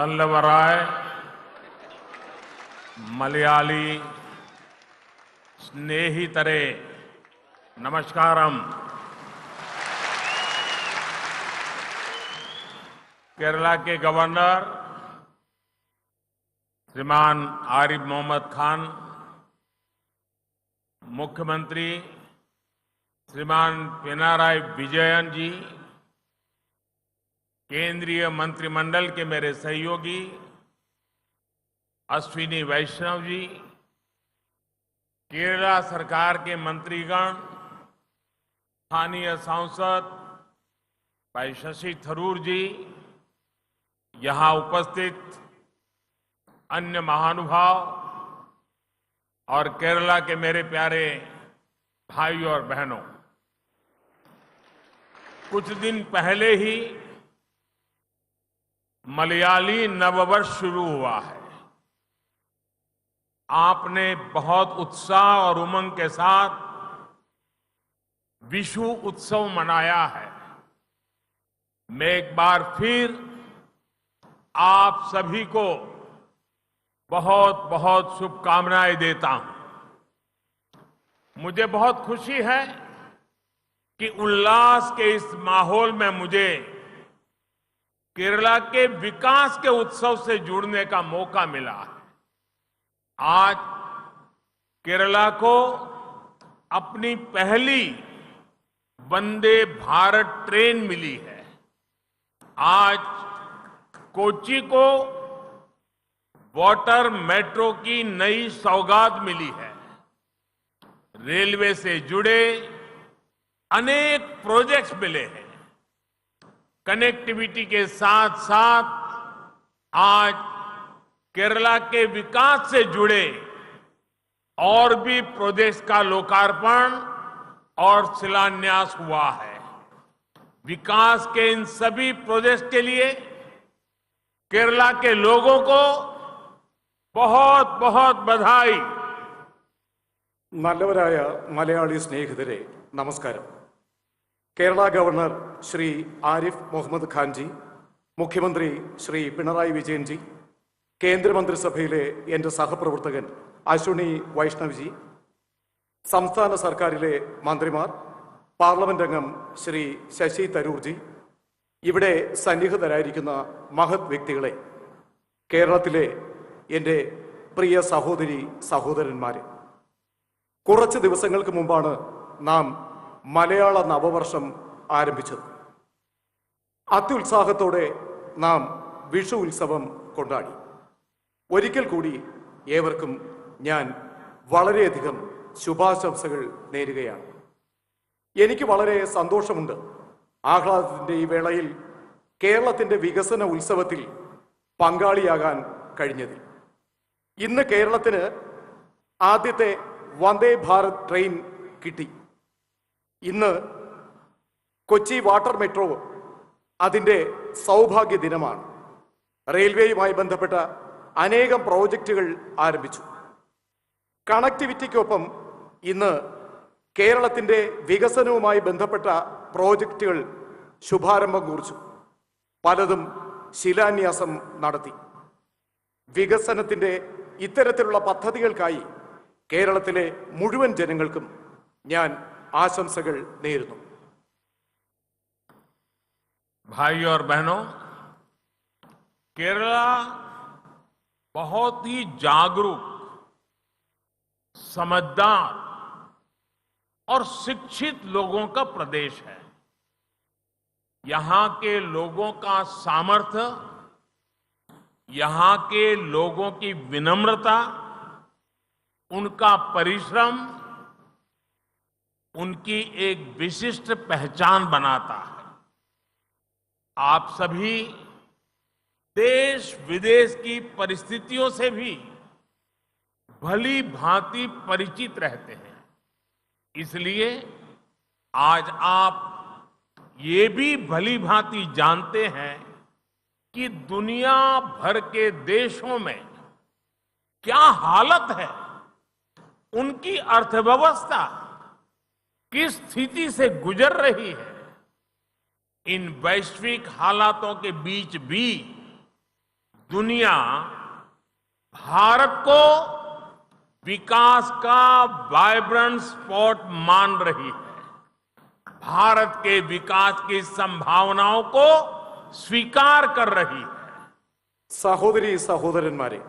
नल्लवराय मलयाली स्नेहितरे नमस्कारम। केरला के गवर्नर श्रीमान आरिफ मोहम्मद खान, मुख्यमंत्री श्रीमान पिनाराई विजयन जी, केंद्रीय मंत्रिमंडल के मेरे सहयोगी अश्विनी वैष्णव जी, केरला सरकार के मंत्रीगण, स्थानीय सांसद भाई शशि थरूर जी, यहां उपस्थित अन्य महानुभाव और केरला के मेरे प्यारे भाई और बहनों, कुछ दिन पहले ही मलयाली नववर्ष शुरू हुआ है। आपने बहुत उत्साह और उमंग के साथ विशु उत्सव मनाया है। मैं एक बार फिर आप सभी को बहुत बहुत शुभकामनाएं देता हूं। मुझे बहुत खुशी है कि उल्लास के इस माहौल में मुझे केरला के विकास के उत्सव से जुड़ने का मौका मिला है। आज केरला को अपनी पहली वंदे भारत ट्रेन मिली है। आज कोच्चि को वाटर मेट्रो की नई सौगात मिली है। रेलवे से जुड़े अनेक प्रोजेक्ट्स मिले हैं। कनेक्टिविटी के साथ साथ आज केरला के विकास से जुड़े और भी प्रोजेक्ट्स का लोकार्पण और शिलान्यास हुआ है। विकास के इन सभी प्रोजेक्ट्स के लिए केरला के लोगों को बहुत बहुत बधाई। നല്ലവരായ മലയാളി സ്നേഹിതരെ നമസ്കാരം. കേരള ഗവർണർ ശ്രീ ആരിഫ് മുഹമ്മദ് ഖാൻ ജി, മുഖ്യമന്ത്രി ശ്രീ പിണറായി വിജയൻ ജി, കേന്ദ്രമന്ത്രിസഭയിലെ എൻ്റെ സഹപ്രവർത്തകൻ അശ്വിനി വൈഷ്ണവ് ജി, സംസ്ഥാന സർക്കാരിലെ മന്ത്രിമാർ, പാർലമെന്റ് അംഗം ശ്രീ ശശി തരൂർ ജി, ഇവിടെ സന്നിഹിതരായിരിക്കുന്ന മഹത് വ്യക്തികളെ, കേരളത്തിലെ എൻ്റെ പ്രിയ സഹോദരി സഹോദരന്മാരെ, കുറച്ച് ദിവസങ്ങൾക്ക് മുമ്പാണ് നാം മലയാള നവവർഷം ആരംഭിച്ചത്. അത്യുത്സാഹത്തോടെ നാം വിഷു ഉത്സവം കൊണ്ടാടി. ഒരിക്കൽ കൂടി ഏവർക്കും ഞാൻ വളരെയധികം ശുഭാശംസകൾ നേരുകയാണ്. എനിക്ക് വളരെ സന്തോഷമുണ്ട് ആഹ്ലാദത്തിൻ്റെ ഈ വേളയിൽ കേരളത്തിൻ്റെ വികസന ഉത്സവത്തിൽ പങ്കാളിയാകാൻ കഴിഞ്ഞതിൽ. ഇന്ന് കേരളത്തിന് ആദ്യത്തെ വന്ദേ ഭാരത് ട്രെയിൻ കിട്ടി. ഇന്ന് കൊച്ചി വാട്ടർ മെട്രോ അതിൻ്റെ സൗഭാഗ്യ ദിനമാണ്. റെയിൽവേയുമായി ബന്ധപ്പെട്ട അനേകം പ്രോജക്റ്റുകൾ ആരംഭിച്ചു. കണക്ടിവിറ്റിക്കൊപ്പം ഇന്ന് കേരളത്തിൻ്റെ വികസനവുമായി ബന്ധപ്പെട്ട പ്രോജക്റ്റുകൾ ശുഭാരംഭം കുറിച്ചു. പലതും ശിലാന്യാസം നടത്തി. വികസനത്തിൻ്റെ ഇത്തരത്തിലുള്ള പദ്ധതികൾക്കായി കേരളത്തിലെ മുഴുവൻ ജനങ്ങൾക്കും ഞാൻ आशंसകൾ നേരുന്നു. भाई और बहनों, केरला बहुत ही जागरूक, समझदार और शिक्षित लोगों का प्रदेश है। यहां के लोगों का सामर्थ्य, यहां के लोगों की विनम्रता, उनका परिश्रम उनकी एक विशिष्ट पहचान बनाता है। आप सभी देश विदेश की परिस्थितियों से भी भली भांति परिचित रहते हैं। इसलिए आज आप ये भी भली भांति जानते हैं कि दुनिया भर के देशों में क्या हालत है, उनकी अर्थव्यवस्था किस स्थिति से गुजर रही है। इन वैश्विक हालातों के बीच भी दुनिया भारत को विकास का वाइब्रेंट स्पॉट मान रही है। भारत के विकास की संभावनाओं को स्वीकार कर रही है। സഹോദരി സഹോദരന്മാരെ,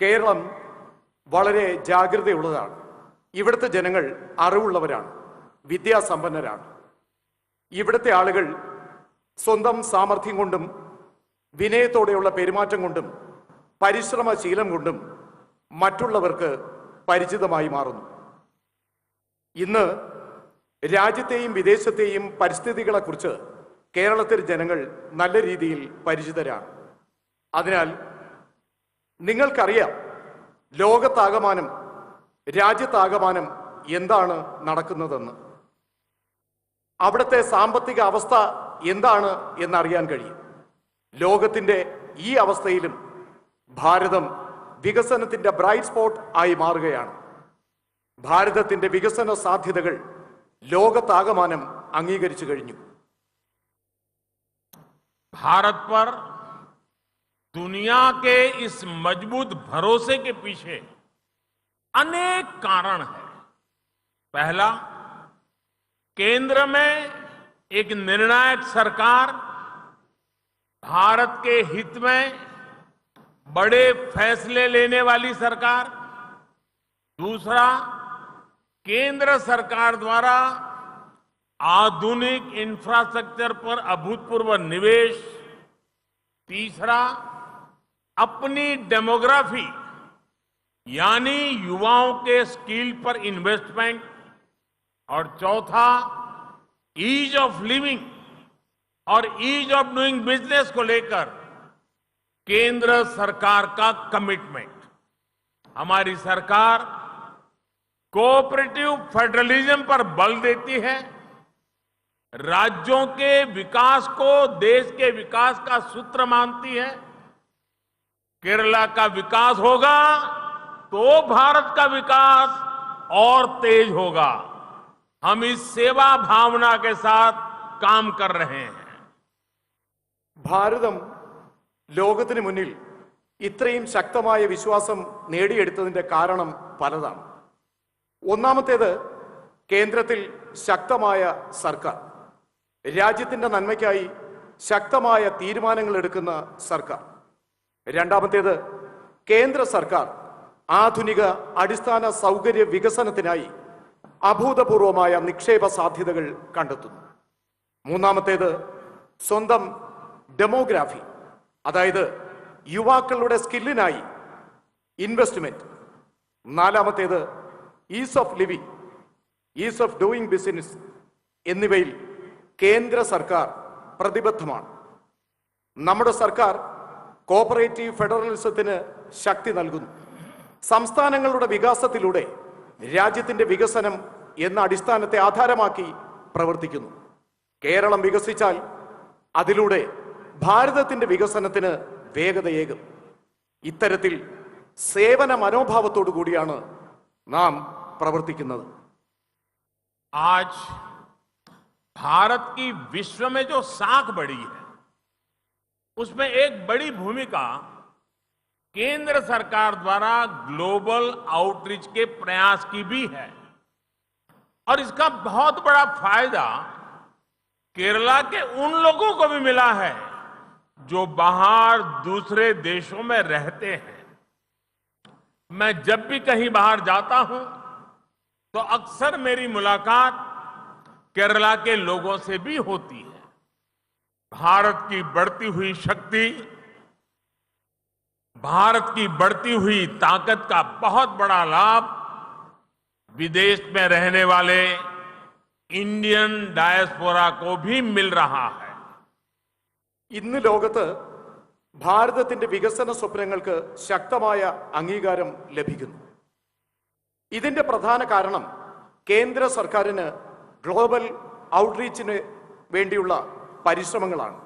കേരളം വളരെ ജാഗ്രതയുള്ളതാണ്. ഇവിടുത്തെ ജനങ്ങൾ അറിവുള്ളവരാണ്, വിദ്യാസമ്പന്നരാണ്. ഇവിടുത്തെ ആളുകൾ സ്വന്തം സാമർഥ്യം കൊണ്ടും വിനയത്തോടെയുള്ള പെരുമാറ്റം കൊണ്ടും പരിശ്രമശീലം കൊണ്ടും മറ്റുള്ളവർക്ക് പരിചിതമായി മാറുന്നു. ഇന്ന് രാജ്യത്തെയും വിദേശത്തെയും പരിസ്ഥിതികളെക്കുറിച്ച് കേരളത്തിലെ ജനങ്ങൾ നല്ല രീതിയിൽ പരിചിതരാണ്. അതിനാൽ നിങ്ങൾക്കറിയാം ലോകത്താകമാനം, രാജ്യത്താകമാനം എന്താണ് നടക്കുന്നതെന്ന്. അവിടുത്തെ സാമ്പത്തിക അവസ്ഥ എന്താണ് എന്നറിയാൻ കഴിയും. ലോകത്തിന്റെ ഈ അവസ്ഥയിലും ഭാരതം വികസനത്തിന്റെ ബ്രൈറ്റ് സ്പോട്ട് ആയി മാറുകയാണ്. ഭാരതത്തിന്റെ വികസന സാധ്യതകൾ ലോകത്താകമാനം അംഗീകരിച്ചു കഴിഞ്ഞു. भारत पर दुनिया के इस मजबूत भरोसे के पीछे अनेक कारण हैं। पहला, केंद्र में एक निर्णायक सरकार, भारत के हित में बड़े फैसले लेने वाली सरकार। दूसरा, केंद्र सरकार द्वारा आधुनिक इंफ्रास्ट्रक्चर पर अभूतपूर्व निवेश। तीसरा, अपनी डेमोग्राफी यानी युवाओं के स्किल पर इन्वेस्टमेंट। और चौथा, ईज ऑफ लिविंग और ईज ऑफ डूइंग बिजनेस को लेकर केंद्र सरकार का कमिटमेंट। हमारी सरकार कोऑपरेटिव फेडरलिज्म पर बल देती है, राज्यों के विकास को देश के विकास का सूत्र मानती है। केरला का विकास होगा तो भारत का विकास और तेज होगा। हम इस सेवा भावना के साथ काम कर रहे हैं. ഭാരതം ലോകത്തിന് മുന്നിൽ ഇത്രയും ശക്തമായ വിശ്വാസം നേടിയെടുത്തതിന്റെ കാരണം പലതാണ്. ഒന്നാമത്തേത്, കേന്ദ്രത്തിൽ ശക്തമായ സർക്കാർ, രാജ്യത്തിന്റെ നന്മയ്ക്കായി ശക്തമായ തീരുമാനങ്ങൾ എടുക്കുന്ന സർക്കാർ. രണ്ടാമത്തേത്, കേന്ദ്ര സർക്കാർ ആധുനിക അടിസ്ഥാന സൗകര്യ വികസനത്തിനായി അഭൂതപൂർവമായ നിക്ഷേപ സാധ്യതകൾ കണ്ടെത്തുന്നു. മൂന്നാമത്തേത്, സ്വന്തം ഡെമോഗ്രാഫി, അതായത് യുവാക്കളുടെ സ്കില്ലിനായി ഇൻവെസ്റ്റ്മെന്റ്. നാലാമത്തേത്, is of living, is of doing business എന്നിവയിൽ കേന്ദ്ര സർക്കാർ പ്രതിബദ്ധമാണ്. നമ്മുടെ സർക്കാർ കോഓപ്പറേറ്റീവ് ഫെഡറലിസത്തിന് ശക്തി നൽകുന്നു. സംസ്ഥാനങ്ങളുടെ വികാസത്തിലൂടെ രാജ്യത്തിന്റെ വികസനം എന്ന അടിസ്ഥാനത്തെ ആധാരമാക്കി പ്രവർത്തിക്കുന്നു. കേരളം വികസിച്ചാൽ അതിലൂടെ ഭാരതത്തിന്റെ വികസനത്തിന് വേഗതയേകും. ഇത്തരത്തിൽ സേവന മനോഭാവത്തോടു കൂടിയാണ് നാം പ്രവർത്തിക്കുന്നത്. आज भारत की विश्व में जो साख बढ़ी है, उसमें एक बड़ी भूमिका केंद्र सरकार द्वारा ग्लोबल आउटरीच के प्रयास की भी है। और इसका बहुत बड़ा फायदा केरला के उन लोगों को भी मिला है जो बाहर दूसरे देशों में रहते हैं। मैं जब भी कहीं बाहर जाता हूं तो अक्सर मेरी मुलाकात केरला के लोगों से भी होती है। भारत की बढ़ती हुई शक्ति, भारत की बढ़ती हुई ताकत का बहुत बड़ा लाभ विदेश में रहने वाले इंडियन डायस्पोरा को भी मिल रहा है. ഇന്ന് ലോകത്ത് ഭാരതത്തിന്റെ വികസന സ്വപ്നങ്ങൾക്ക് ശക്തമായ അംഗീകാരം ലഭിക്കുന്നു. ഇതിന്റെ പ്രധാന കാരണം കേന്ദ്ര സർക്കാരിന് ഗ്ലോബൽ ഔട്ട്റീച്ചിന് വേണ്ടിയുള്ള പരിശ്രമങ്ങളാണ്.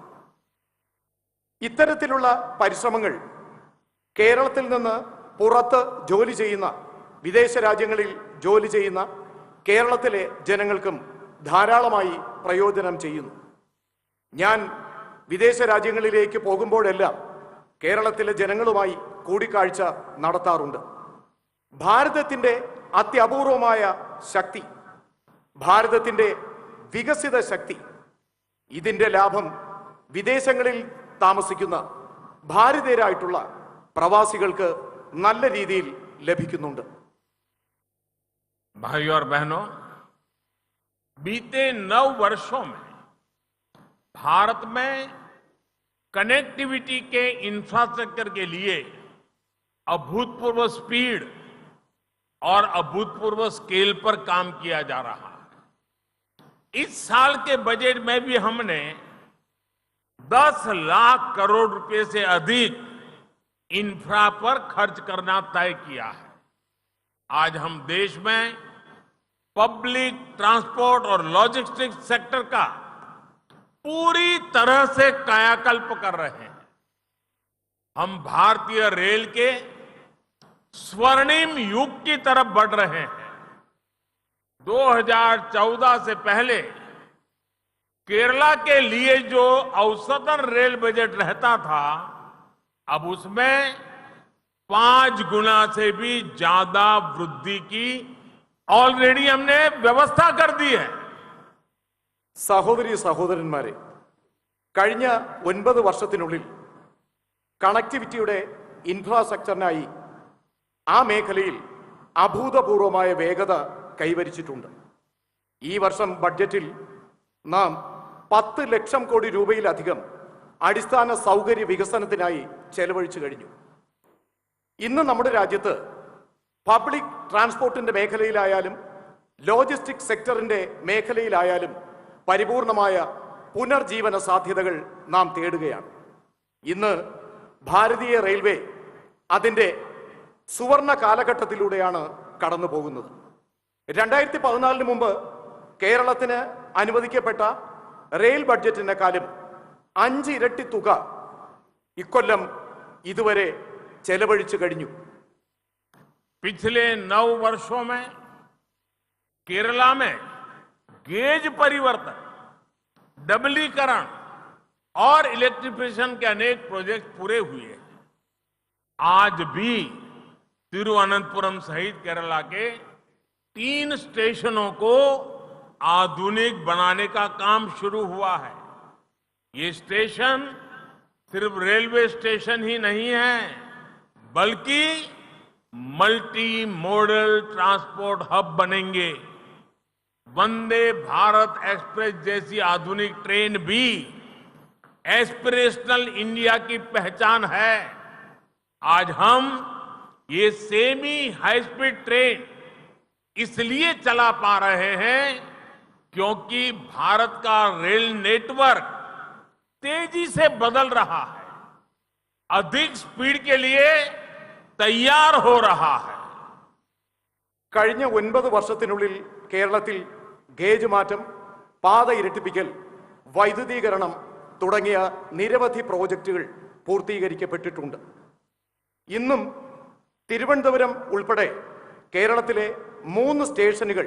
ഇത്തരത്തിലുള്ള പരിശ്രമങ്ങൾ കേരളത്തിൽ നിന്ന് പുറത്ത് ജോലി ചെയ്യുന്ന, വിദേശ രാജ്യങ്ങളിൽ ജോലി ചെയ്യുന്ന കേരളത്തിലെ ജനങ്ങൾക്കും ധാരാളമായി പ്രയോജനം ചെയ്യുന്നു. ഞാൻ വിദേശ രാജ്യങ്ങളിലേക്ക് പോകുമ്പോഴെല്ലാം കേരളത്തിലെ ജനങ്ങളുമായി കൂടിക്കാഴ്ച നടത്താറുണ്ട്. ഭാരതത്തിന്റെ അത്യപൂർവമായ ശക്തി, ഭാരതത്തിന്റെ വികസിത ശക്തി, ഇതിന്റെ ലാഭം വിദേശങ്ങളിൽ താമസിക്കുന്ന ഭാരതീയരായിട്ടുള്ള പ്രവാസികൾക്ക് നല്ല രീതിയിൽ ലഭിക്കുന്നുണ്ട്. भाइयों और बहनों, बीते 9 वर्षों में भारत में कनेक्टिविटी के इंफ्रास्ट्रक्चर के लिए अभूतपूर्व स्पीड और अभूतपूर्व स्केल पर काम किया जा रहा है. इस साल के बजट में भी हमने 10 लाख करोड़ रुपए से अधिक इंफ्रा पर खर्च करना तय किया है. आज हम देश में पब्लिक ट्रांसपोर्ट और लॉजिस्टिक्स सेक्टर का पूरी तरह से कायाकल्प कर रहे हैं. हम भारतीय रेल के स्वर्णिम युग की तरफ बढ़ रहे हैं. 2014 से पहले केरला के लिए जो औसतन रेल बजट रहता था, अब उसमें 5 गुना से भी ज्यादा वृद्धि की ऑलरेडी हमने व्यवस्था कर दी है. സഹോദരി സഹോദരന്മാരെ, കഴിഞ്ഞ 9 വർഷത്തിനുള്ളിൽ കണക്ടിവിറ്റിയുടെ ഇൻഫ്രാസ്ട്രക്ചറിനായി ആ മേഖലയിൽ അഭൂതപൂർവമായ വേഗത കൈവരിച്ചിട്ടുണ്ട്. ഈ വർഷം ബഡ്ജറ്റിൽ നാം 10 ലക്ഷം കോടി രൂപയിലധികം അടിസ്ഥാന സൗകര്യ വികസനത്തിനായി ചെലവഴിച്ചു കഴിഞ്ഞു. ഇന്ന് നമ്മുടെ രാജ്യത്ത് പബ്ലിക് ട്രാൻസ്പോർട്ടിന്റെ മേഖലയിലായാലും ലോജിസ്റ്റിക് സെക്ടറിന്റെ മേഖലയിലായാലും പരിപൂർണമായ പുനർജീവന സാധ്യതകൾ നാം തേടുകയാണ്. ഇന്ന് ഭാരതീയ റെയിൽവേ അതിന്റെ സുവർണ കാലഘട്ടത്തിലൂടെയാണ് കടന്നു പോകുന്നത്. 2014 മുമ്പ് കേരളത്തിന് അനുവദിക്കപ്പെട്ട റെയിൽ ബഡ്ജറ്റിനെക്കാളും 5 ഇരട്ടി തുക ഇക്കൊല്ലം ഇതുവരെ ചെലവഴിച്ചു കഴിഞ്ഞു. पिछले 9 वर्षों में केरला में गेज परिवर्तन, डबलीकरण और इलेक्ट्रिफिकेशन के अनेक प्रोजेक्ट पूरे हुए हैं. आज भी तिरुवनंतपुरम सहित केरला के 3 स्टेशनों को आधुनिक बनाने का काम शुरू हुआ है. ये स्टेशन सिर्फ रेलवे स्टेशन ही नहीं है, बल्कि मल्टी मॉडल ट्रांसपोर्ट हब बनेंगे. वंदे भारत एक्सप्रेस जैसी आधुनिक ट्रेन भी एस्पिरेशनल इंडिया की पहचान है. आज हम ये सेमी हाई स्पीड ट्रेन इसलिए चला पा रहे हैं क्योंकि भारत का रेल नेटवर्क तेजी से बदल रहा है, अधिक स्पीड के लिए तैयार हो रहा है. കഴിഞ്ഞ 9 വർഷത്തിനുള്ളിൽ കേരളത്തിൽ ഗേജ് മാറ്റം, പാത ഇരട്ടിപ്പിക്കൽ, വൈദ്യുതീകരണം തുടങ്ങിയ നിരവധി പ്രോജക്റ്റുകൾ പൂർത്തീകരിക്കപ്പെട്ടിട്ടുണ്ട്. ഇന്നും തിരുവനന്തപുരം ഉൾപ്പെടെ കേരളത്തിലെ 3 സ്റ്റേഷനുകൾ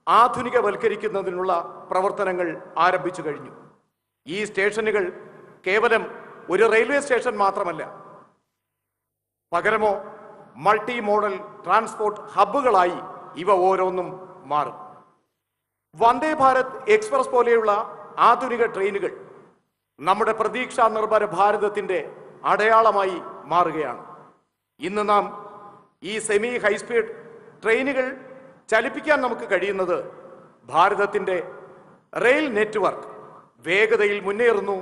ആധുനികവൽക്കരിക്കുന്നതിനുള്ള പ്രവർത്തനങ്ങൾ ആരംഭിച്ചു കഴിഞ്ഞു. ഈ സ്റ്റേഷനുകൾ കേവലം ഒരു റെയിൽവേ സ്റ്റേഷൻ മാത്രമല്ല, പകരമോ മൾട്ടി മോഡൽ ട്രാൻസ്പോർട്ട് ഹബ്ബുകളായി ഇവ ഓരോന്നും മാറും. വന്ദേ ഭാരത് എക്സ്പ്രസ് പോലെയുള്ള ആധുനിക ട്രെയിനുകൾ നമ്മുടെ പ്രതീക്ഷാ നിർഭര ഭാരതത്തിന്റെ അടയാളമായി മാറുകയാണ്. ഇന്ന് നാം ഈ സെമി ഹൈസ്പീഡ് ട്രെയിനുകൾ ചലിപ്പിക്കാൻ നമുക്ക് കഴിയുന്നത് ഭാരതത്തിന്റെ റെയിൽ നെറ്റ്വർക്ക് വേഗതയിൽ മുന്നേറുന്നു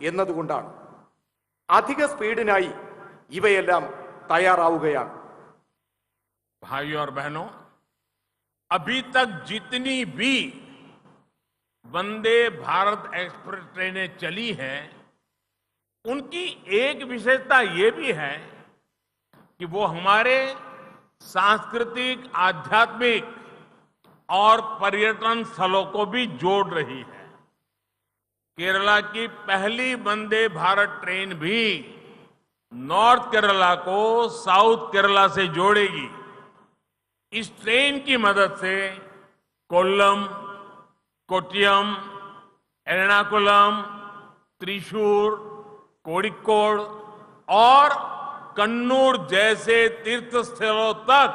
എന്നതുകൊണ്ടാണ്. അധിക സ്പീഡിനായി ഇവയെല്ലാം തയ്യാറാവുകയാണ്. भाइयों और बहनों, अभी तक जितनी भी वंदे भारत एक्सप्रेस ट्रेनें चली हैं, उनकी एक विशेषता ये भी है कि वो हमारे सांस्कृतिक, आध्यात्मिक और पर्यटन स्थलों को भी जोड़ रही है. केरला की पहली वंदे भारत ट्रेन भी नॉर्थ केरला को साउथ केरला से जोड़ेगी. इस ट्रेन की मदद से कोल्लम, कोट्टयम, एर्नाकुलम, त्रिशूर, कोड़िक्कोड, और कन्नूर जैसे तीर्थ स्थलों तक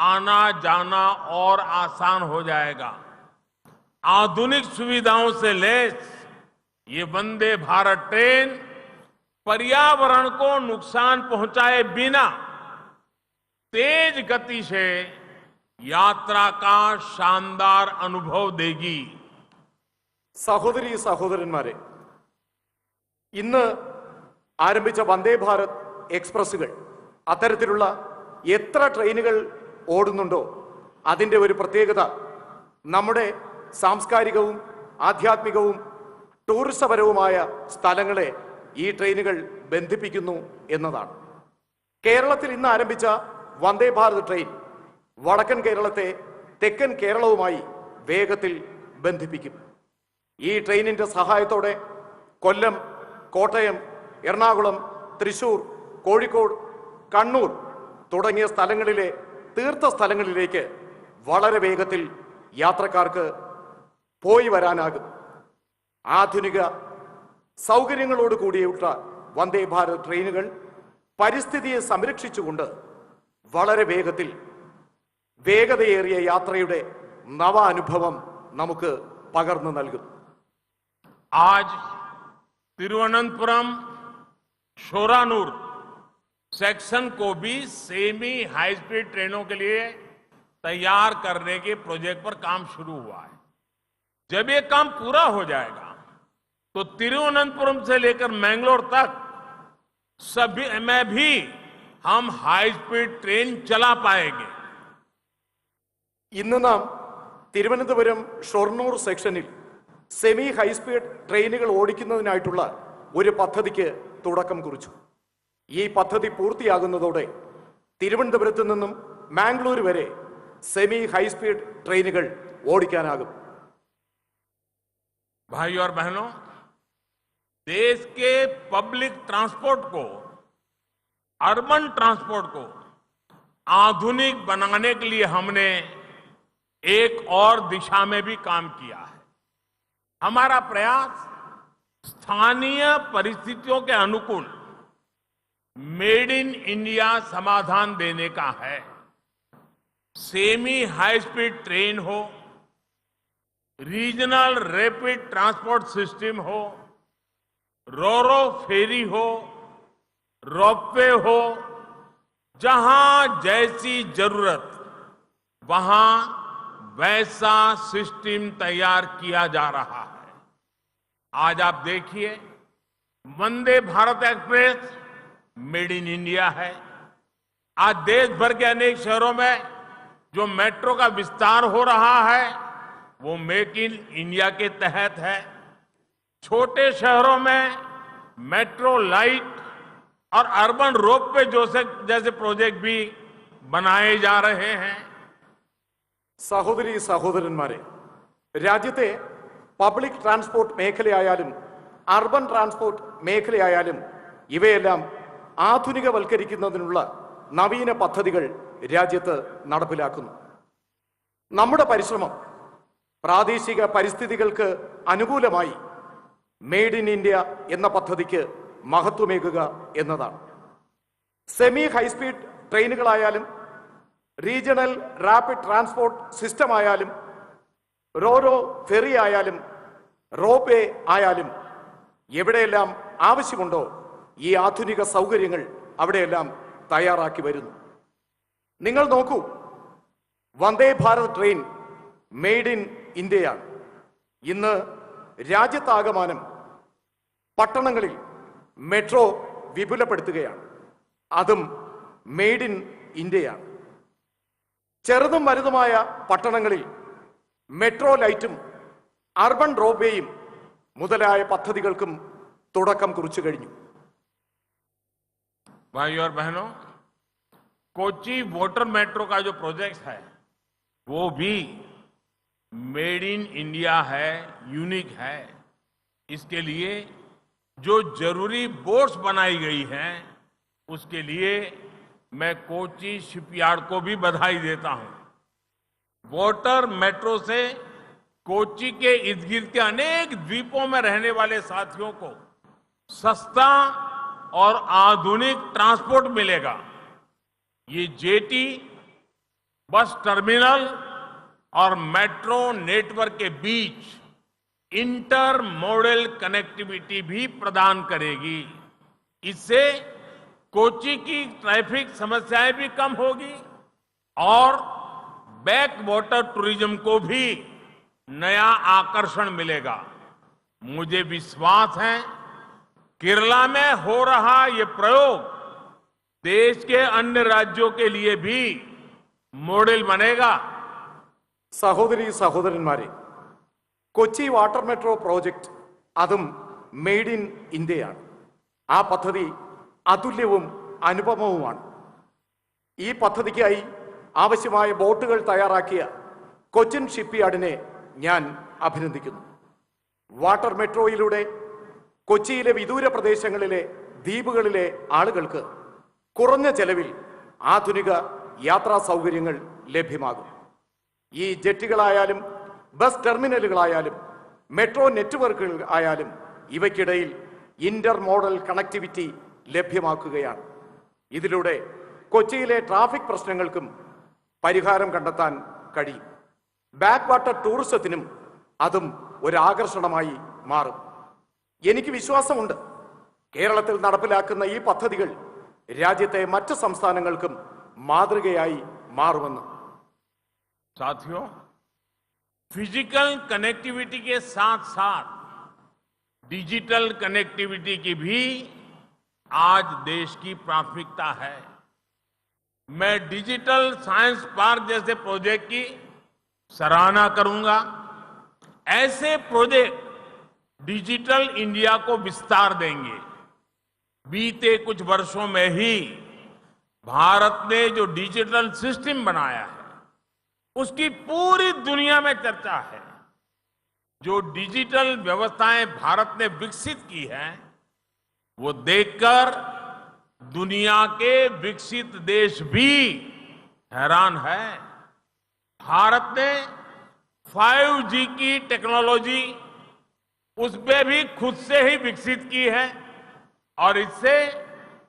आना जाना और आसान हो जाएगा। आधुनिक सुविधाओं से लैस ये वंदे भारत ट्रेन पर्यावरण को नुकसान पहुंचाए बिना तेज गति से यात्रा का शानदार अनुभव देगी। സഹോദരി സഹോദരന്മാരെ, ഇന്ന് ആരംഭിച്ച വന്ദേ ഭാരത് എക്സ്പ്രസ്സുകൾ അത്തരത്തിലുള്ള എത്ര ട്രെയിനുകൾ ഓടുന്നുണ്ടോ അതിൻ്റെ ഒരു പ്രത്യേകത നമ്മുടെ സാംസ്കാരികവും ആധ്യാത്മികവും ടൂറിസപരവുമായ സ്ഥലങ്ങളെ ഈ ട്രെയിനുകൾ ബന്ധിപ്പിക്കുന്നു എന്നതാണ്. കേരളത്തിൽ ഇന്ന് ആരംഭിച്ച വന്ദേ ഭാരത് ട്രെയിൻ വടക്കൻ കേരളത്തെ തെക്കൻ കേരളവുമായി വേഗത്തിൽ ബന്ധിപ്പിക്കും. ഈ ട്രെയിനിന്റെ സഹായത്തോടെ കൊല്ലം, കോട്ടയം, എറണാകുളം, തൃശൂർ, കോഴിക്കോട്, കണ്ണൂർ തുടങ്ങിയ സ്ഥലങ്ങളിലെ തീർത്ഥസ്ഥലങ്ങളിലേക്ക് വളരെ വേഗത്തിൽ യാത്രക്കാർക്ക് പോയി വരാനാകും. ആധുനിക സൗകര്യങ്ങളോട് കൂടിയുള്ള വന്ദേ ഭാരത് ട്രെയിനുകൾ പരിസ്ഥിതിയെ സംരക്ഷിച്ചുകൊണ്ട് വളരെ വേഗത്തിൽ വേഗതയേറിയ യാത്രയുടെ നവ അനുഭവം നമുക്ക് പകർന്നു നൽകും. आज तिरुवनंतपुरम शोरानूर सेक्शन को भी सेमी हाई स्पीड ट्रेनों के लिए तैयार करने के प्रोजेक्ट पर काम शुरू हुआ है. जब ये काम पूरा हो जाएगा तो तिरुवनंतपुरम से लेकर मैंगलोर तक सभी में भी हम हाई स्पीड ट्रेन चला पाएंगे. ഇന്ന് നാം തിരുവനന്തപുരം ഷൊർണൂർ സെക്ഷനിൽ സെമി ഹൈസ്പീഡ് ട്രെയിനുകൾ ഓടിക്കുന്നതിനായിട്ടുള്ള ഒരു പദ്ധതിക്ക് തുടക്കം കുറിച്ചു. ഈ പദ്ധതി പൂർത്തിയാകുന്നതോടെ തിരുവനന്തപുരത്ത് നിന്നും മാംഗ്ലൂർ വരെ സെമി ഹൈസ്പീഡ് ട്രെയിനുകൾ ഓടിക്കാനാകും. भाइयों और बहनों, देश के पब्लिक ट्रांसपोर्ट को, अर्बन ट्रांसपोर्ट को आधुनिक बनाने के लिए हमने एक और दिशा में भी काम किया है. हमारा प्रयास स्थानीय परिस्थितियों के अनुकूल मेड इन इंडिया समाधान देने का है. सेमी हाई स्पीड ट्रेन हो, रीजनल रैपिड ट्रांसपोर्ट सिस्टम हो, रोरो फेरी हो, रोपवे हो, जहां जैसी जरूरत वहां वैसा सिस्टम तैयार किया जा रहा है. आज आप देखिए, Vande Bharat express made in India है. आज देश भर के अनेक शहरों में जो मेट्रो का विस्तार हो रहा है वो मेक इन इंडिया के तहत है. छोटे शहरों में मेट्रो लाइट और अर्बन रोपवे जैसे प्रोजेक्ट भी बनाए जा रहे हैं. സഹോദരി സഹോദരന്മാരെ, രാജ്യത്തെ പബ്ലിക് ട്രാൻസ്പോർട്ട് മേഖലയായാലും അർബൻ ട്രാൻസ്പോർട്ട് മേഖലയായാലും ഇവയെല്ലാം ആധുനികവൽക്കരിക്കുന്നതിനുള്ള നവീന പദ്ധതികൾ രാജ്യത്ത് നടപ്പിലാക്കുന്നു. നമ്മുടെ പരിശ്രമം പ്രാദേശിക പരിസ്ഥിതികൾക്ക് അനുകൂലമായി മെയ്ഡ് ഇൻ ഇന്ത്യ എന്ന പദ്ധതിക്ക് മഹത്വമേകുക എന്നതാണ്. സെമി ഹൈസ്പീഡ് ട്രെയിനുകളായാലും റീജിയണൽ റാപ്പിഡ് ട്രാൻസ്പോർട്ട് സിസ്റ്റം ആയാലും റോറോ ഫെറി ആയാലും റോപ്പ് ആയാലും എവിടെയെല്ലാം ആവശ്യമുണ്ടോ ഈ ആധുനിക സൗകര്യങ്ങൾ അവിടെയെല്ലാം തയ്യാറാക്കി വരുന്നു. നിങ്ങൾ നോക്കൂ, Vande Bharat train made in ഇന്ത്യയാണ്. ഇന്ന് രാജ്യത്താകമാനം പട്ടണങ്ങളിൽ മെട്രോ വിപുലപ്പെടുത്തുകയാണ്. അതും മെയ്ഡ് ഇൻ ഇന്ത്യയാണ്. ചെറുതും വലുതുമായ പട്ടണങ്ങളിൽ മെട്രോ ലൈറ്റും അർബൻ റോപ്വേയും മുതലായ പദ്ധതികൾക്കും തുടക്കം കുറിച്ചു കഴിഞ്ഞു. भाइयों और बहनों, कोची वाटर मेट्रो का जो प्रोजेक्ट है वो भी मेड इन इंडिया है, यूनिक है. इसके लिए जो जरूरी बोट्स बनाई गई हैं उसके लिए मैं कोची शिपयार्ड को भी बधाई देता हूं. वाटर मेट्रो से कोची के इर्द गिर्द के अनेक द्वीपों में रहने वाले साथियों को सस्ता और आधुनिक ट्रांसपोर्ट मिलेगा। ये जेटी बस टर्मिनल और मेट्रो नेटवर्क के बीच इंटर मॉडल कनेक्टिविटी भी प्रदान करेगी। इससे कोच्चि की ट्रैफिक समस्याएं भी कम होगी और बैक वाटर टूरिज्म को भी नया आकर्षण मिलेगा। मुझे विश्वास है केरला में हो रहा ये प्रयोग देश के अन्य राज्यों के लिए भी मॉडल बनेगा। സഹോദരി സഹോദരന്മാരെ, കൊച്ചി വാട്ടർ മെട്രോ പ്രോജക്റ്റ് അതും മെയ്ഡ് ഇൻ ഇന്ത്യയാണ്. ആ പദ്ധതി അതുല്യവും അനുപമവുമാണ്. ഈ പദ്ധതിക്കായി ആവശ്യമായ ബോട്ടുകൾ തയ്യാറാക്കിയ കൊച്ചിൻ ഷിപ്പ്യാർഡിനെ ഞാൻ അഭിനന്ദിക്കുന്നു. വാട്ടർ മെട്രോയിലൂടെ കൊച്ചിയിലെ വിദൂര പ്രദേശങ്ങളിലെ ദ്വീപുകളിലെ ആളുകൾക്ക് കുറഞ്ഞ ചെലവിൽ ആധുനിക യാത്രാ സൗകര്യങ്ങൾ ലഭ്യമാകും. ഈ ജെട്ടികളായാലും ബസ് ടെർമിനലുകളായാലും മെട്രോ നെറ്റ്വർക്കുകൾ ആയാലും ഇവയ്ക്കിടയിൽ ഇന്റർ മോഡൽ കണക്ടിവിറ്റി ലഭ്യമാക്കുകയാണ്. ഇതിലൂടെ കൊച്ചിയിലെ ട്രാഫിക് പ്രശ്നങ്ങൾക്കും പരിഹാരം കണ്ടെത്താൻ കഴിയും. ബാക്ക് വാട്ടർ ടൂറിസത്തിനും അതും ഒരു ആകർഷണമായി മാറും. എനിക്ക് വിശ്വാസമുണ്ട് കേരളത്തിൽ നടപ്പിലാക്കുന്ന ഈ പദ്ധതികൾ രാജ്യത്തെ മറ്റ് സംസ്ഥാനങ്ങൾക്കും മാതൃകയായി മാറുമെന്ന്. साथियों, फिजिकल कनेक्टिविटी के साथ साथ डिजिटल कनेक्टिविटी की भी आज देश की प्राथमिकता है। मैं डिजिटल साइंस पार्क जैसे प्रोजेक्ट की सराहना करूंगा। ऐसे प्रोजेक्ट डिजिटल इंडिया को विस्तार देंगे। बीते कुछ वर्षों में ही भारत ने जो डिजिटल सिस्टम बनाया है उसकी पूरी दुनिया में चर्चा है। जो डिजिटल व्यवस्थाएं भारत ने विकसित की है वो देखकर दुनिया के विकसित देश भी हैरान है। भारत ने 5G की टेक्नोलॉजी उस पे भी खुद से ही विकसित की है और इससे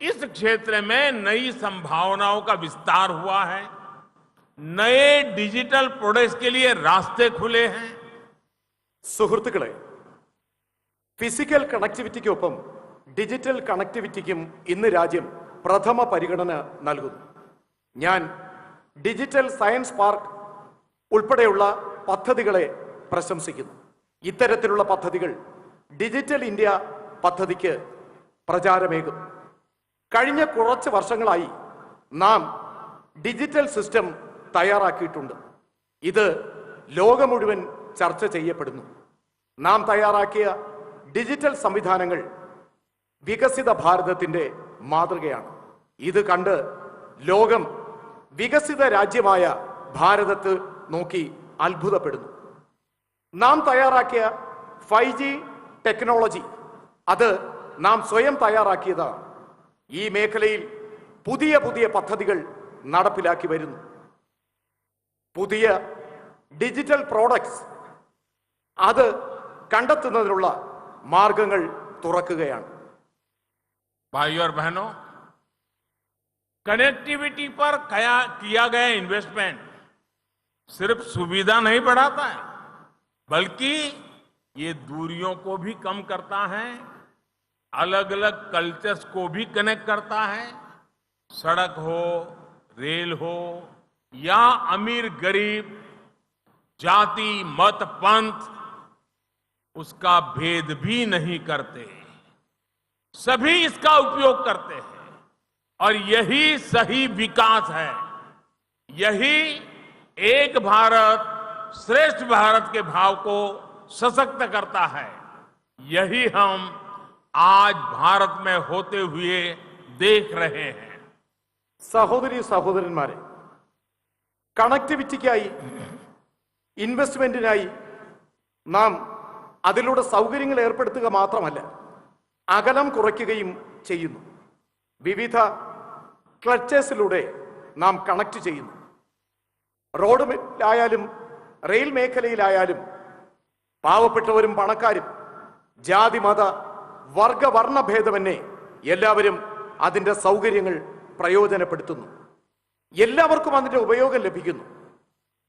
इस क्षेत्र में नई संभावनाओं का विस्तार हुआ है। नए डिजिटल प्रोडक्ट्स के लिए रास्ते खुले हैं। സുഹൃത്തുക്കളെ, ഫിസിക്കൽ കണക്ടിവിറ്റിക്കൊപ്പം ഡിജിറ്റൽ കണക്ടിവിറ്റിക്കും ഇന്ന് രാജ്യം പ്രഥമ പരിഗണന നൽകുന്നു. ഞാൻ ഡിജിറ്റൽ സയൻസ് പാർക്ക് ഉൾപ്പെടെയുള്ള പദ്ധതികളെ പ്രശംസിക്കുന്നു. ഇത്തരത്തിലുള്ള പദ്ധതികൾ ഡിജിറ്റൽ ഇന്ത്യ പദ്ധതിക്ക് പ്രചാരമേകും. കഴിഞ്ഞ കുറച്ച് വർഷങ്ങളായി നാം ഡിജിറ്റൽ സിസ്റ്റം തയ്യാറാക്കിയിട്ടുണ്ട്. ഇത് ലോകം മുഴുവൻ ചർച്ച ചെയ്യപ്പെടുന്നു. നാം തയ്യാറാക്കിയ ഡിജിറ്റൽ സംവിധാനങ്ങൾ വികസിത ഭാരതത്തിന്റെ മാതൃകയാണ്. ഇത് കണ്ട് ലോകം വികസിത രാജ്യമായ ഭാരതത്തെ നോക്കി അത്ഭുതപ്പെടുന്നു. നാം തയ്യാറാക്കിയ 5G ടെക്നോളജി അത് നാം സ്വയം തയ്യാറാക്കിയതാണ്. ഈ മേഖലയിൽ പുതിയ പുതിയ പദ്ധതികൾ നടപ്പിലാക്കി വരുന്നു. പുതിയ ഡിജിറ്റൽ പ്രോഡക്ട്സ് അത് കണ്ടെത്തുന്നതിനുള്ള മാർഗങ്ങൾ തുറക്കുകയാണ്. भाइयों और बहनों, कनेक्टिविटी पर किया गया इन्वेस्टमेंट सिर्फ सुविधा नहीं बढ़ाता है बल्कि ये दूरियों को भी कम करता है, अलग अलग कल्चर्स को भी कनेक्ट करता है। सड़क हो, रेल हो या अमीर गरीब, जाति मत पंथ, उसका भेद भी नहीं करते। सभी इसका उपयोग करते हैं और यही सही विकास है। यही एक भारत श्रेष्ठ भारत के भाव को सशक्त करता है। यही हम आज भारत में होते हुए देख रहे हैं। സഹോദരി സഹോദരന്മാരെ, കണക്ടിവിറ്റിക്കായി ഇൻവെസ്റ്റ്മെന്റിനായി നാം അതിലൂടെ സൗകര്യങ്ങൾ ഏർപ്പെടുത്തുക മാത്രമല്ല, അകലം കുറയ്ക്കുകയും ചെയ്യുന്നു. വിവിധ ക്ലച്ചേഴ്സിലൂടെ നാം കണക്ട് ചെയ്യുന്നു. റോഡിലായാലും റെയിൽ മേഖലയിലായാലും പാവപ്പെട്ടവരും പണക്കാരും ജാതി മത വർഗ വർണ്ണ ഭേദമന്യേ എല്ലാവരും അതിൻ്റെ സൗകര്യങ്ങൾ പ്രയോജനപ്പെടുത്തുന്നു. എല്ലാവർക്കും അതിൻ്റെ ഉപയോഗം ലഭിക്കുന്നു.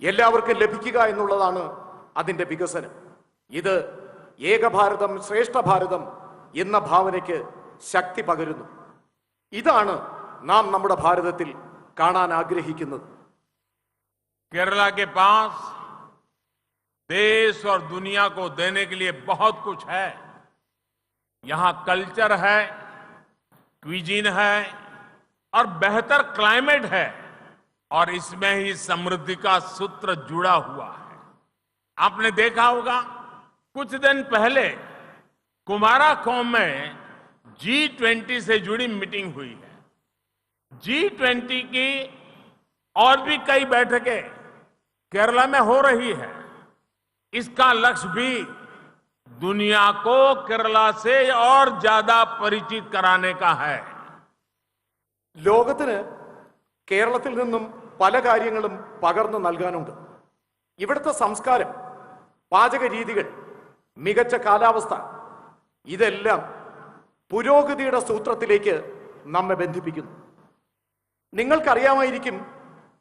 എല്ലാവർക്കും ലഭിക്കുക എന്നുള്ളതാണ് അതിൻ്റെ വികസനം. ഇത് ഏകഭാരതം ശ്രേഷ്ഠ ഭാരതം എന്ന ഭാവനയ്ക്ക് ശക്തി പകരുന്നു. ഇതാണ് നാം നമ്മുടെ ഭാരതത്തിൽ കാണാൻ ആഗ്രഹിക്കുന്നത്. केरला के पास देश और दुनिया को देने के लिए बहुत कुछ है. यहां कल्चर है, क्विजीन है और बेहतर क्लाइमेट है, और इसमें ही समृद्धि का सूत्र जुड़ा हुआ है. आपने देखा होगा कुछ दिन पहले कुमाराकोम में G20 से जुड़ी मीटिंग हुई है. G20 की और भी कई बैठकें केरला में हो रही है. इसका लक्ष्य भी दुनिया को केरला से और ज्यादा परिचित कराने का है. ലോകത്തിന് കേരളത്തിൽ നിന്നും പല കാര്യങ്ങളും പകർന്നു നൽകാനുണ്ട്. ഇവിടുത്തെ സംസ്കാരം, പാചക രീതികൾ, മികച്ച കാലാവസ്ഥ, ഇതെല്ലാം പുരോഗതിയുടെ സൂത്രത്തിലേക്ക് നമ്മെ ബന്ധിപ്പിക്കുന്നു. നിങ്ങൾക്കറിയാമായിരിക്കും,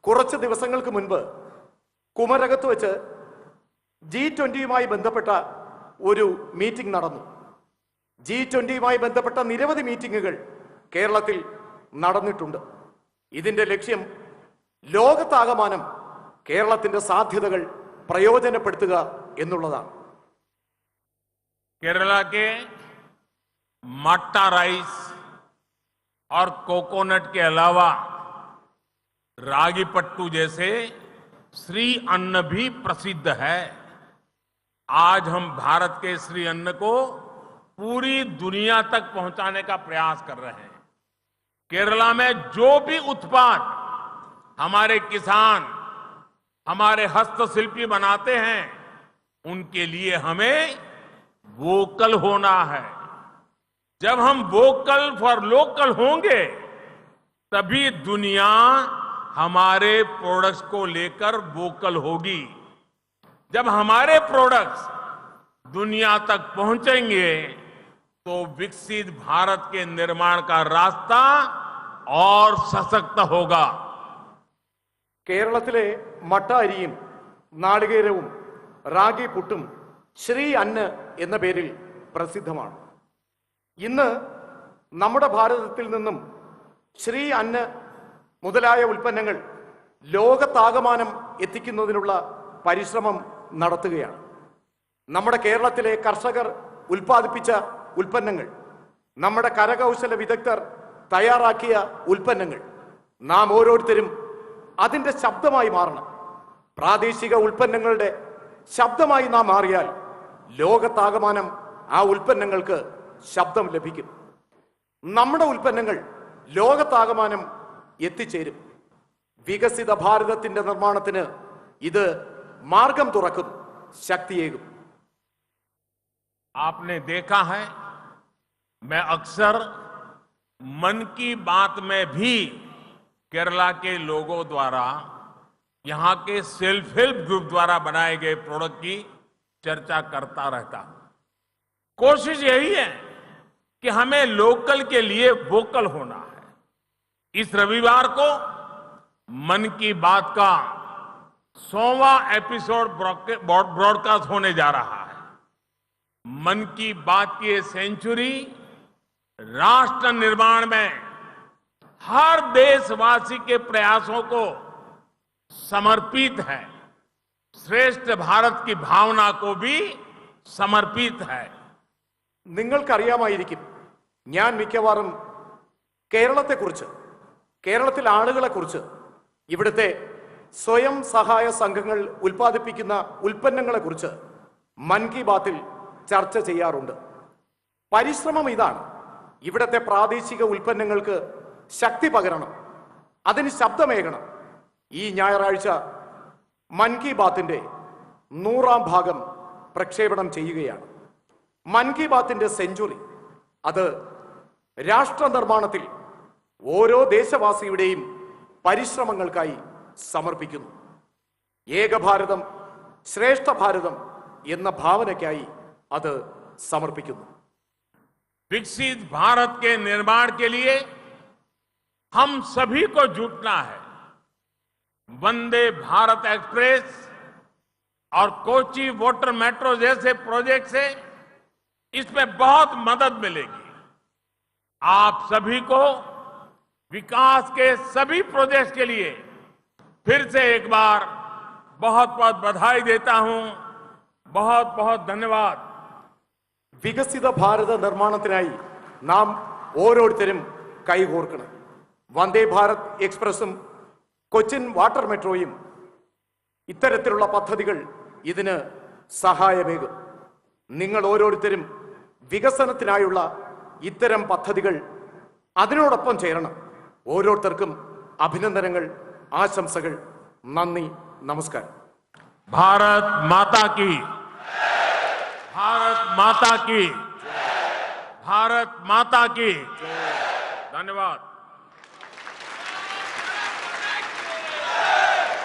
കുറച്ച് ദിവസങ്ങൾക്ക് മുൻപ് കുമരകത്ത് വെച്ച് G20യുമായി ബന്ധപ്പെട്ട ഒരു മീറ്റിംഗ് നടന്നു. G20യുമായി ബന്ധപ്പെട്ട നിരവധി മീറ്റിംഗുകൾ കേരളത്തിൽ നടന്നിട്ടുണ്ട്. ഇതിന്റെ ലക്ഷ്യം ലോകത്താകമാനം കേരളത്തിന്റെ സാധ്യതകൾ പ്രയോജനപ്പെടുത്തുക എന്നുള്ളതാണ്. केरला के मट्टा राइस और कोकोनट के अलावा रागी पट्टू जैसे श्री अन्न भी प्रसिद्ध है. आज हम भारत के श्री अन्न को पूरी दुनिया तक पहुंचाने का प्रयास कर रहे हैं. केरला में जो भी उत्पाद हमारे किसान, हमारे हस्तशिल्पी बनाते हैं, उनके लिए हमें वोकल होना है. जब हम वोकल फॉर लोकल होंगे, तभी दुनिया हमारे प्रोडक्ट्स को लेकर वोकल होगी. जब हमारे प्रोडक्ट्स दुनिया तक पहुंचेंगे, तो विकसित भारत के निर्माण का रास्ता और सशक्त होगा. കേരളത്തിലെ മട്ട അരിയും നാളികേരവും റാഗി പുട്ടും ശ്രീ അന്ന എന്ന പേരിൽ പ്രസിദ്ധമാണ്. ഇന്ന് നമ്മുടെ ഭാരതത്തിൽ നിന്നും ശ്രീ അന്ന മുതലായ ഉൽപ്പന്നങ്ങൾ ലോകത്താകമാനം എത്തിക്കുന്നതിനുള്ള പരിശ്രമം നടത്തുകയാണ്. നമ്മുടെ കേരളത്തിലെ കർഷകർ ഉൽപ്പാദിപ്പിച്ച ഉൽപ്പന്നങ്ങൾ, നമ്മുടെ കരകൗശല വിദഗ്ധർ തയ്യാറാക്കിയ ഉൽപ്പന്നങ്ങൾ, നാം ഓരോരുത്തരും അതിൻ്റെ ശബ്ദമായി മാറണം. പ്രാദേശിക ഉൽപ്പന്നങ്ങളുടെ ശബ്ദമായി നാം മാറിയാൽ ലോകത്താകമാനം ആ ഉൽപ്പന്നങ്ങൾക്ക് ശബ്ദം ലഭിക്കും. നമ്മുടെ ഉൽപ്പന്നങ്ങൾ ലോകത്താകമാനം എത്തിച്ചേരും. വികസിത ഭാരതത്തിന്റെ നിർമ്മാണത്തിന് ഇത് മാർഗം തുറക്കും, ശക്തിയേകും. आपने देखा है, मैं अक्सर मन की बात में भी केरला के लोगों द्वारा, यहां के सेल्फ हेल्प ग्रुप द्वारा बनाए गए प्रोडक्ट की चर्चा करता रहता हूं. कोशिश यही है कि हमें लोकल के लिए वोकल होना है. इस रविवार को मन की बात का 100वां एपिसोड ब्रॉडकास्ट होने जा रहा है. मन की बात की ये सेंचुरी राष्ट्र निर्माण में हर देशवासी के प्रयासों को समर्पित है. श्रेष्ठ भारत की भावना को भी समर्पित है. നിങ്ങൾക്കറിയാമായിരിക്കും, ഞാൻ മിക്കവാറും കേരളത്തെക്കുറിച്ച്, കേരളത്തിലെ ആളുകളെക്കുറിച്ച്, ഇവിടുത്തെ സ്വയം സഹായ സംഘങ്ങൾ ഉൽപ്പാദിപ്പിക്കുന്ന ഉൽപ്പന്നങ്ങളെക്കുറിച്ച് മൻ കി ബാത്തിൽ ചർച്ച ചെയ്യാറുണ്ട്. പരിശ്രമം ഇതാണ്: ഇവിടുത്തെ പ്രാദേശിക ഉൽപ്പന്നങ്ങൾക്ക് ശക്തി പകരണം, അതിന് ശബ്ദമേകണം. ഈ ഞായറാഴ്ച മൻ കി ബാത്തിന്റെ 100ാം ഭാഗം പ്രക്ഷേപണം ചെയ്യുകയാണ്. മൻ കി ബാത്തിന്റെ സെഞ്ചുറി, അത് രാഷ്ട്ര നിർമ്മാണത്തിൽ ഓരോ ദേശവാസിയുടെയും പരിശ്രമങ്ങൾക്കായി സമർപ്പിക്കുന്നു. ഏകഭാരതം ശ്രേഷ്ഠ ഭാരതം എന്ന ഭാവനയ്ക്കായി അത് സമർപ്പിക്കുന്നു. विकसित भारत के निर्माण के लिए हम सभी को जुटना है। वंदे भारत एक्सप्रेस और कोची वाटर मेट्रो जैसे प्रोजेक्ट से इसमें बहुत मदद मिलेगी। आप सभी को विकास के सभी प्रोजेक्ट के लिए फिर से एक बार बहुत बहुत बधाई देता हूं। बहुत बहुत धन्यवाद। വികസിത ഭാരത നിർമ്മാണത്തിനായി നാം ഓരോരുത്തരും കൈകോർക്കണം. വന്ദേ ഭാരത് എക്സ്പ്രസും കൊച്ചിൻ വാട്ടർ മെട്രോയും ഇത്തരത്തിലുള്ള പദ്ധതികൾ ഇതിന് സഹായമേകും. നിങ്ങൾ ഓരോരുത്തരും വികസനത്തിനായുള്ള ഇത്തരം പദ്ധതികൾ അതിനോടൊപ്പം ചേരണം. ഓരോരുത്തർക്കും അഭിനന്ദനങ്ങൾ, ആശംസകൾ. നന്ദി, നമസ്കാരം. भारत माता की, भारत माता की, भारत माता की। धन्यवाद।